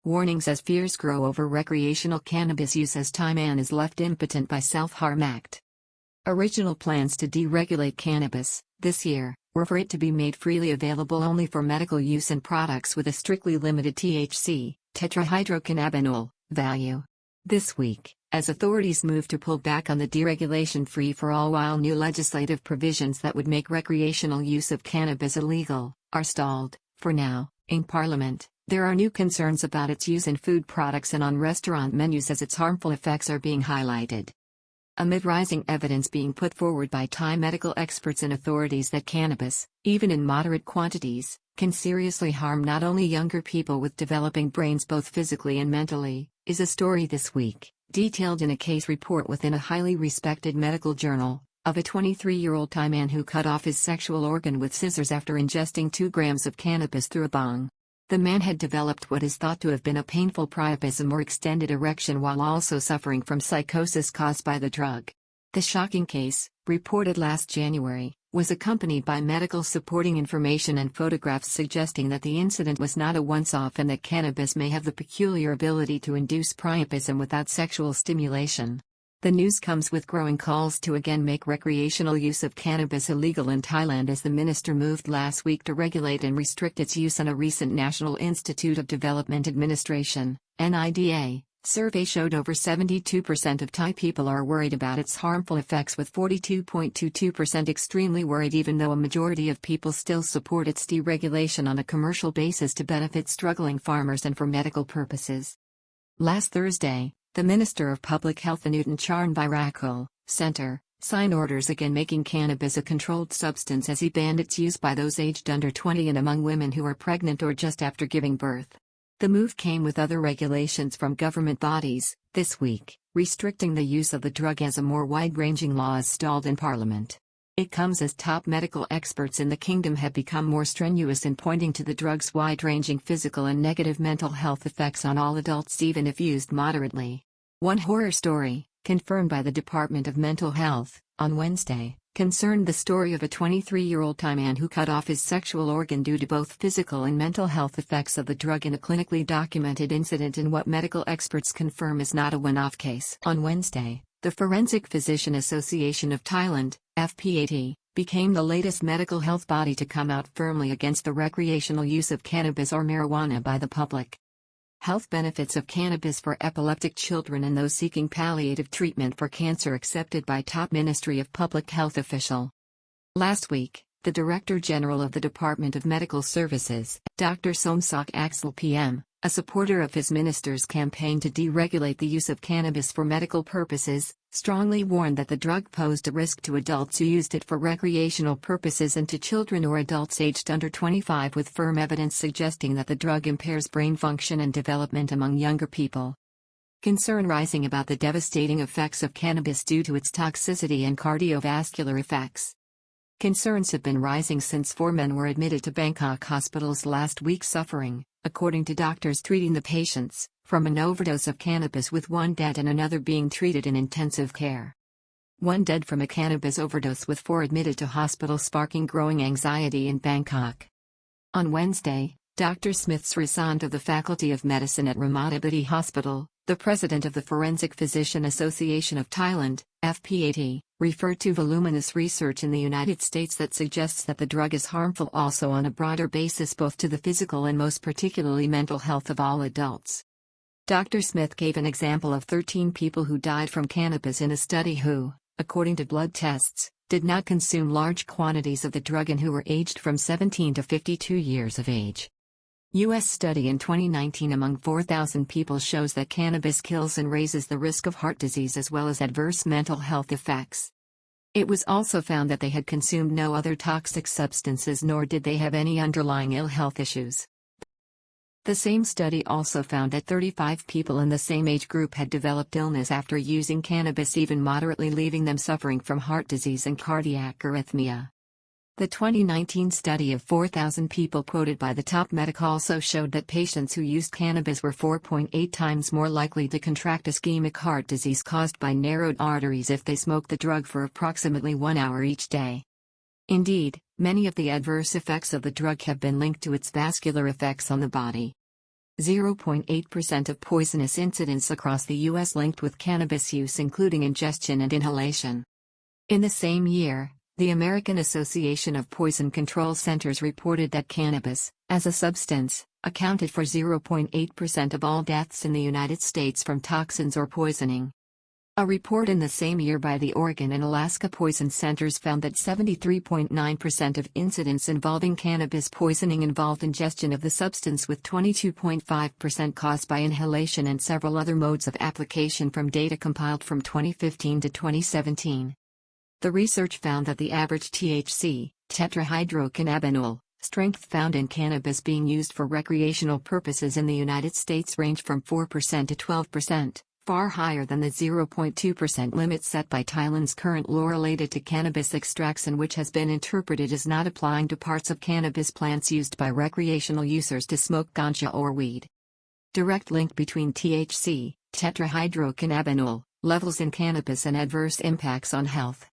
Warnings as fears grow over recreational cannabis use as Thai man is left impotent by Self-Harm Act. Original plans to deregulate cannabis, this year, were for it to be made freely available only for medical use and products with a strictly limited THC, Tetrahydrocannabinol, value. This week, as authorities move to pull back on the deregulation free-for-all while new legislative provisions that would make recreational use of cannabis illegal, are stalled, for now, in Parliament. There are new concerns about its use in food products and on restaurant menus as its harmful effects are being highlighted. Amid rising evidence being put forward by Thai medical experts and authorities that cannabis, even in moderate quantities, can seriously harm not only younger people with developing brains both physically and mentally, is a story this week, detailed in a case report within a highly respected medical journal, of a 23-year-old Thai man who cut off his sexual organ with scissors after ingesting 2 grams of cannabis through a bong. The man had developed what is thought to have been a painful priapism or extended erection while also suffering from psychosis caused by the drug. The shocking case, reported last January, was accompanied by medical supporting information and photographs suggesting that the incident was not a once-off and that cannabis may have the peculiar ability to induce priapism without sexual stimulation. The news comes with growing calls to again make recreational use of cannabis illegal in Thailand as the minister moved last week to regulate and restrict its use on a recent National Institute of Development Administration (NIDA) survey showed over 72% of Thai people are worried about its harmful effects, with 42.22% extremely worried, even though a majority of people still support its deregulation on a commercial basis to benefit struggling farmers and for medical purposes. Last Thursday, the Minister of Public Health Anutin Charnvirakul Center signed orders again making cannabis a controlled substance as he banned its use by those aged under 20 and among women who are pregnant or just after giving birth. The move came with other regulations from government bodies, this week, restricting the use of the drug as a more wide-ranging law is stalled in Parliament. It comes as top medical experts in the kingdom have become more strenuous in pointing to the drug's wide-ranging physical and negative mental health effects on all adults even if used moderately. One horror story, confirmed by the Department of Mental Health, on Wednesday, concerned the story of a 23-year-old Thai man who cut off his sexual organ due to both physical and mental health effects of the drug in a clinically documented incident in what medical experts confirm is not a one-off case. On Wednesday, the Forensic Physician Association of Thailand, FPAT, became the latest medical health body to come out firmly against the recreational use of cannabis or marijuana by the public. Health benefits of cannabis for epileptic children and those seeking palliative treatment for cancer accepted by top Ministry of Public Health official. Last week, the Director General of the Department of Medical Services, Dr. Somsak Axel PM, a supporter of his minister's campaign to deregulate the use of cannabis for medical purposes, strongly warned that the drug posed a risk to adults who used it for recreational purposes and to children or adults aged under 25, with firm evidence suggesting that the drug impairs brain function and development among younger people. Concern rising about the devastating effects of cannabis due to its toxicity and cardiovascular effects. Concerns have been rising since 4 men were admitted to Bangkok hospitals last week suffering, according to doctors treating the patients, from an overdose of cannabis, with 1 dead and another being treated in intensive care. 1 dead from a cannabis overdose, with 4 admitted to hospital, sparking growing anxiety in Bangkok. On Wednesday, Dr. Smith Srisant of the Faculty of Medicine at Ramadabadi Hospital, the president of the Forensic Physician Association of Thailand, FPAT, referred to voluminous research in the United States that suggests that the drug is harmful also on a broader basis both to the physical and most particularly mental health of all adults. Dr. Smith gave an example of 13 people who died from cannabis in a study who, according to blood tests, did not consume large quantities of the drug and who were aged from 17 to 52 years of age. U.S. study in 2019 among 4,000 people shows that cannabis kills and raises the risk of heart disease as well as adverse mental health effects. It was also found that they had consumed no other toxic substances nor did they have any underlying ill health issues. The same study also found that 35 people in the same age group had developed illness after using cannabis, even moderately, leaving them suffering from heart disease and cardiac arrhythmia. The 2019 study of 4,000 people quoted by the top medic also showed that patients who used cannabis were 4.8 times more likely to contract ischemic heart disease caused by narrowed arteries if they smoked the drug for approximately 1 hour each day. Indeed, many of the adverse effects of the drug have been linked to its vascular effects on the body. 0.8% of poisonous incidents across the U.S. linked with cannabis use, including ingestion and inhalation. In the same year, the American Association of Poison Control Centers reported that cannabis, as a substance, accounted for 0.8% of all deaths in the United States from toxins or poisoning. A report in the same year by the Oregon and Alaska Poison Centers found that 73.9% of incidents involving cannabis poisoning involved ingestion of the substance, with 22.5% caused by inhalation and several other modes of application from data compiled from 2015 to 2017. The research found that the average THC, tetrahydrocannabinol, strength found in cannabis being used for recreational purposes in the United States ranged from 4% to 12%. Far higher than the 0.2% limit set by Thailand's current law related to cannabis extracts, and which has been interpreted as not applying to parts of cannabis plants used by recreational users to smoke ganja or weed. Direct link between THC, tetrahydrocannabinol, levels in cannabis and adverse impacts on health.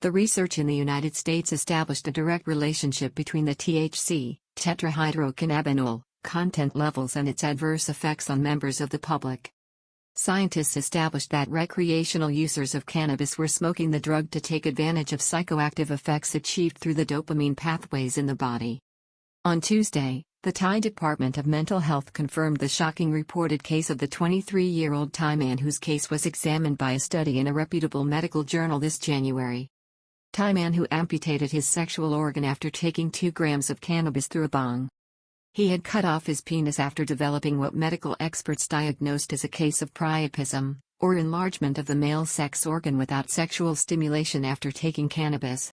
The research in the United States established a direct relationship between the THC, tetrahydrocannabinol, content levels and its adverse effects on members of the public. Scientists established that recreational users of cannabis were smoking the drug to take advantage of psychoactive effects achieved through the dopamine pathways in the body. On Tuesday, the Thai Department of Mental Health confirmed the shocking reported case of the 23-year-old Thai man whose case was examined by a study in a reputable medical journal this January. Thai man who amputated his sexual organ after taking 2 grams of cannabis through a bong. He had cut off his penis after developing what medical experts diagnosed as a case of priapism, or enlargement of the male sex organ without sexual stimulation after taking cannabis.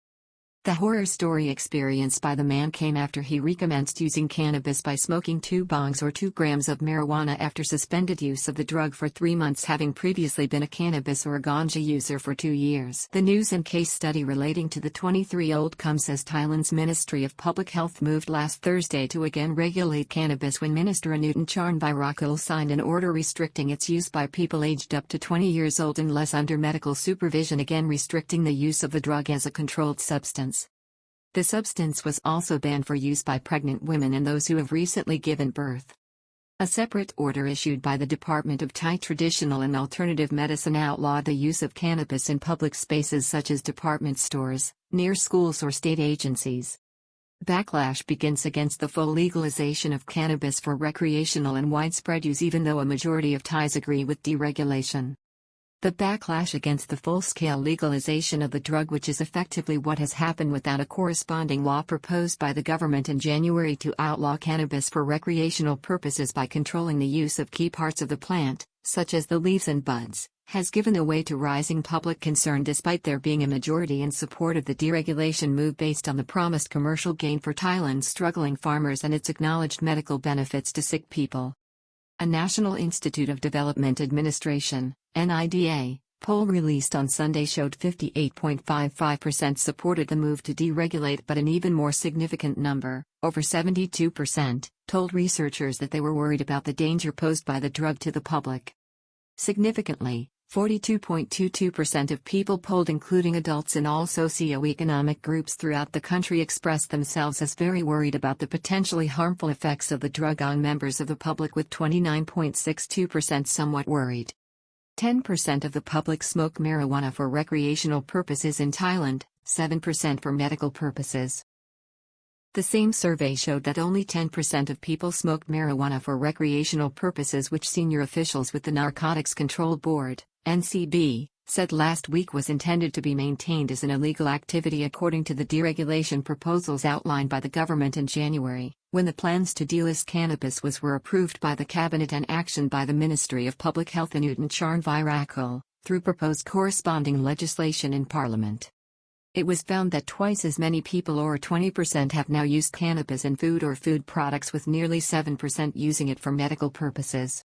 The horror story experienced by the man came after he recommenced using cannabis by smoking 2 bongs or 2 grams of marijuana after suspended use of the drug for 3 months, having previously been a cannabis or a ganja user for 2 years. The news and case study relating to the 23-year-old comes as Thailand's Ministry of Public Health moved last Thursday to again regulate cannabis when Minister Anutin Charnvirakul signed an order restricting its use by people aged up to 20 years old unless under medical supervision, again restricting the use of the drug as a controlled substance. The substance was also banned for use by pregnant women and those who have recently given birth. A separate order issued by the Department of Thai Traditional and Alternative Medicine outlawed the use of cannabis in public spaces such as department stores, near schools or state agencies. Backlash begins against the full legalization of cannabis for recreational and widespread use, even though a majority of Thais agree with deregulation. The backlash against the full-scale legalization of the drug, which is effectively what has happened without a corresponding law proposed by the government in January to outlaw cannabis for recreational purposes by controlling the use of key parts of the plant, such as the leaves and buds, has given way to rising public concern despite there being a majority in support of the deregulation move based on the promised commercial gain for Thailand's struggling farmers and its acknowledged medical benefits to sick people. A National Institute of Development Administration (NIDA) poll released on Sunday showed 58.55% supported the move to deregulate, but an even more significant number, over 72%, told researchers that they were worried about the danger posed by the drug to the public. Significantly, 42.22% of people polled, including adults in all socioeconomic groups throughout the country, expressed themselves as very worried about the potentially harmful effects of the drug on members of the public, with 29.62% somewhat worried. 10% of the public smoke marijuana for recreational purposes in Thailand, 7% for medical purposes. The same survey showed that only 10% of people smoked marijuana for recreational purposes, which senior officials with the Narcotics Control Board, NCB, said last week was intended to be maintained as an illegal activity according to the deregulation proposals outlined by the government in January, when the plans to delist cannabis were approved by the Cabinet and actioned by the Ministry of Public Health Anutin Charnvirakul, through proposed corresponding legislation in Parliament. It was found that twice as many people, or 20%, have now used cannabis in food or food products, with nearly 7% using it for medical purposes.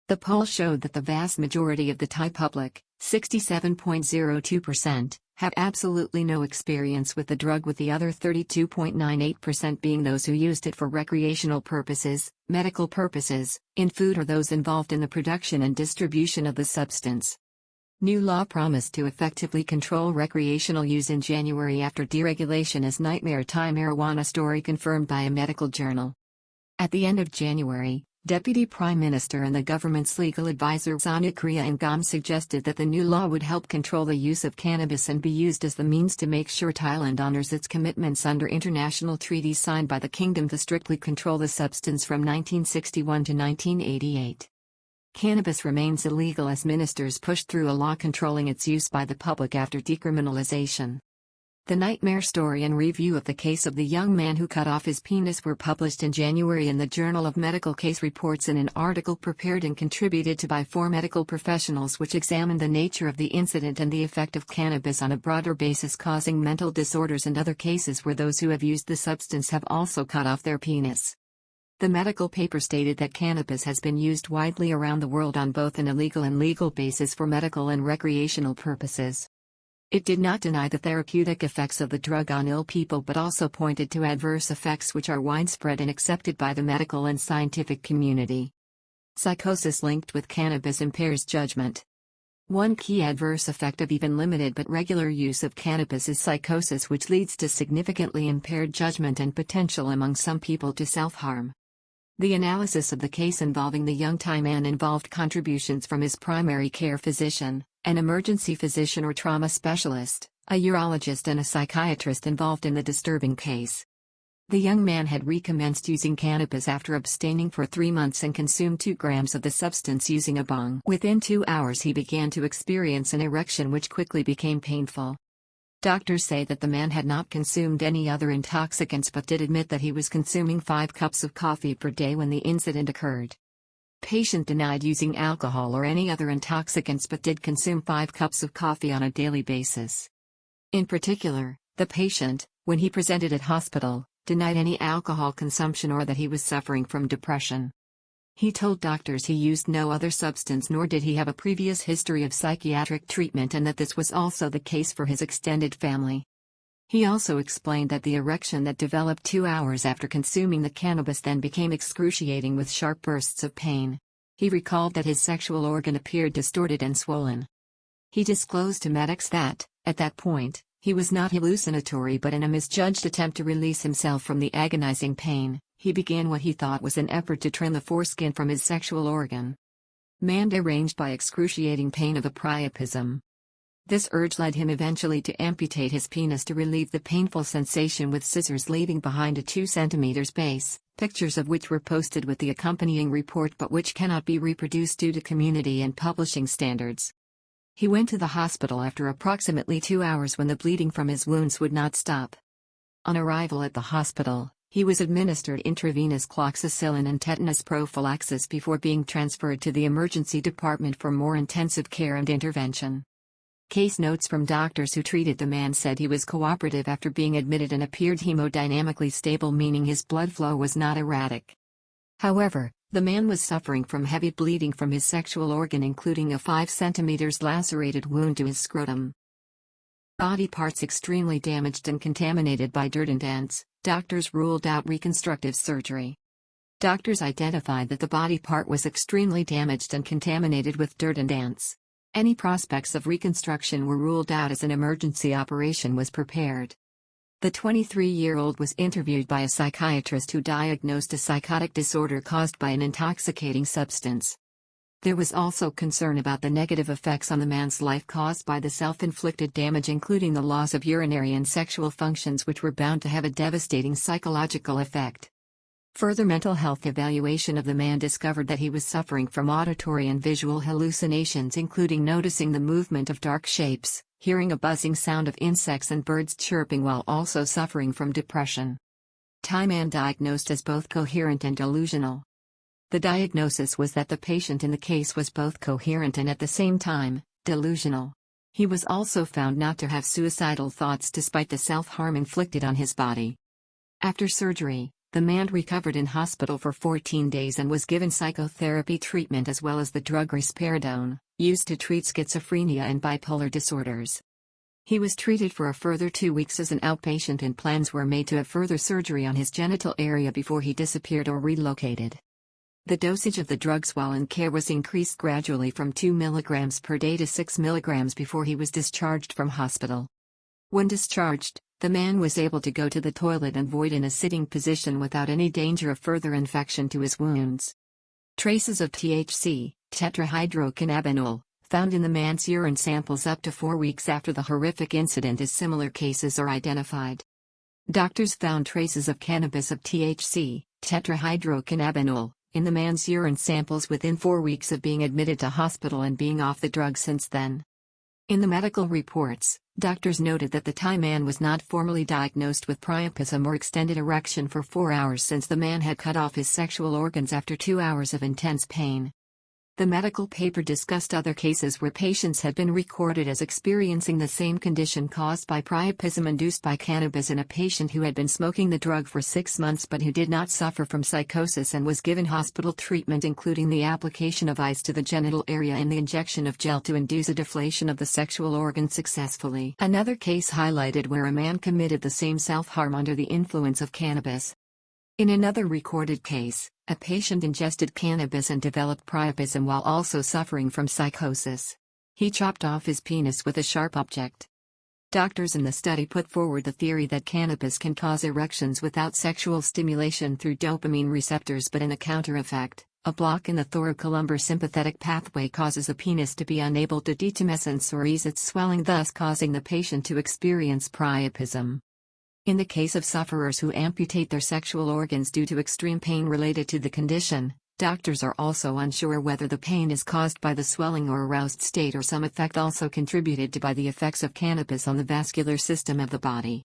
The poll showed that the vast majority of the Thai public, 67.02%, have absolutely no experience with the drug, with the other 32.98% being those who used it for recreational purposes, medical purposes, in food, or those involved in the production and distribution of the substance. New law promised to effectively control recreational use in January after deregulation as nightmare Thai marijuana story confirmed by a medical journal. At the end of January, Deputy Prime Minister and the government's legal advisor Zanakria Ngam suggested that the new law would help control the use of cannabis and be used as the means to make sure Thailand honors its commitments under international treaties signed by the kingdom to strictly control the substance from 1961 to 1988. Cannabis remains illegal as ministers pushed through a law controlling its use by the public after decriminalization. The nightmare story and review of the case of the young man who cut off his penis were published in January in the Journal of Medical Case Reports in an article prepared and contributed to by 4 medical professionals which examined the nature of the incident and the effect of cannabis on a broader basis causing mental disorders and other cases where those who have used the substance have also cut off their penis. The medical paper stated that cannabis has been used widely around the world on both an illegal and legal basis for medical and recreational purposes. It did not deny the therapeutic effects of the drug on ill people but also pointed to adverse effects which are widespread and accepted by the medical and scientific community. Psychosis linked with cannabis impairs judgment. One key adverse effect of even limited but regular use of cannabis is psychosis, which leads to significantly impaired judgment and potential among some people to self-harm. The analysis of the case involving the young Thai man involved contributions from his primary care physician, an emergency physician or trauma specialist, a urologist and a psychiatrist involved in the disturbing case. The young man had recommenced using cannabis after abstaining for 3 months and consumed 2 grams of the substance using a bong. Within 2 hours he began to experience an erection which quickly became painful. Doctors say that the man had not consumed any other intoxicants but did admit that he was consuming 5 cups of coffee per day when the incident occurred. Patient denied using alcohol or any other intoxicants but did consume 5 cups of coffee on a daily basis. In particular, the patient, when he presented at hospital, denied any alcohol consumption or that he was suffering from depression. He told doctors he used no other substance nor did he have a previous history of psychiatric treatment and that this was also the case for his extended family. He also explained that the erection that developed 2 hours after consuming the cannabis then became excruciating with sharp bursts of pain. He recalled that his sexual organ appeared distorted and swollen. He disclosed to medics that, at that point, he was not hallucinatory but in a misjudged attempt to release himself from the agonizing pain, he began what he thought was an effort to trim the foreskin from his sexual organ. Man deranged by excruciating pain of a priapism. This urge led him eventually to amputate his penis to relieve the painful sensation with scissors, leaving behind a 2 cm base, pictures of which were posted with the accompanying report but which cannot be reproduced due to community and publishing standards. He went to the hospital after approximately 2 hours when the bleeding from his wounds would not stop. On arrival at the hospital, he was administered intravenous cloxacillin and tetanus prophylaxis before being transferred to the emergency department for more intensive care and intervention. Case notes from doctors who treated the man said he was cooperative after being admitted and appeared hemodynamically stable, meaning his blood flow was not erratic. However, the man was suffering from heavy bleeding from his sexual organ, including a 5 cm lacerated wound to his scrotum. Body parts extremely damaged and contaminated by dirt and ants. Doctors ruled out reconstructive surgery. Doctors identified that the body part was extremely damaged and contaminated with dirt and ants. Any prospects of reconstruction were ruled out as an emergency operation was prepared. The 23-year-old was interviewed by a psychiatrist who diagnosed a psychotic disorder caused by an intoxicating substance. There was also concern about the negative effects on the man's life caused by the self-inflicted damage, including the loss of urinary and sexual functions, which were bound to have a devastating psychological effect. Further mental health evaluation of the man discovered that he was suffering from auditory and visual hallucinations, including noticing the movement of dark shapes, hearing a buzzing sound of insects and birds chirping, while also suffering from depression. Thai man diagnosed as both coherent and delusional. The diagnosis was that the patient in the case was both coherent and at the same time, delusional. He was also found not to have suicidal thoughts despite the self-harm inflicted on his body. After surgery, the man recovered in hospital for 14 days and was given psychotherapy treatment as well as the drug risperidone, used to treat schizophrenia and bipolar disorders. He was treated for a further 2 weeks as an outpatient and plans were made to have further surgery on his genital area before he disappeared or relocated. The dosage of the drugs while in care was increased gradually from 2 mg per day to 6 mg before he was discharged from hospital. When discharged, the man was able to go to the toilet and void in a sitting position without any danger of further infection to his wounds. Traces of THC, tetrahydrocannabinol, found in the man's urine samples up to 4 weeks after the horrific incident as similar cases are identified. Doctors found traces of cannabis of THC, tetrahydrocannabinol, in the man's urine samples within 4 weeks of being admitted to hospital and being off the drug since then. In the medical reports, doctors noted that the Thai man was not formally diagnosed with priapism or extended erection for 4 hours since the man had cut off his sexual organs after 2 hours of intense pain. The medical paper discussed other cases where patients had been recorded as experiencing the same condition caused by priapism induced by cannabis in a patient who had been smoking the drug for 6 months but who did not suffer from psychosis and was given hospital treatment including the application of ice to the genital area and the injection of gel to induce a deflation of the sexual organ successfully. Another case highlighted where a man committed the same self-harm under the influence of cannabis. In another recorded case, a patient ingested cannabis and developed priapism while also suffering from psychosis. He chopped off his penis with a sharp object. Doctors in the study put forward the theory that cannabis can cause erections without sexual stimulation through dopamine receptors, but in a counter effect, a block in the thoracolumbar sympathetic pathway causes the penis to be unable to detumescence or ease its swelling, thus causing the patient to experience priapism. In the case of sufferers who amputate their sexual organs due to extreme pain related to the condition, doctors are also unsure whether the pain is caused by the swelling or aroused state or some effect also contributed to by the effects of cannabis on the vascular system of the body.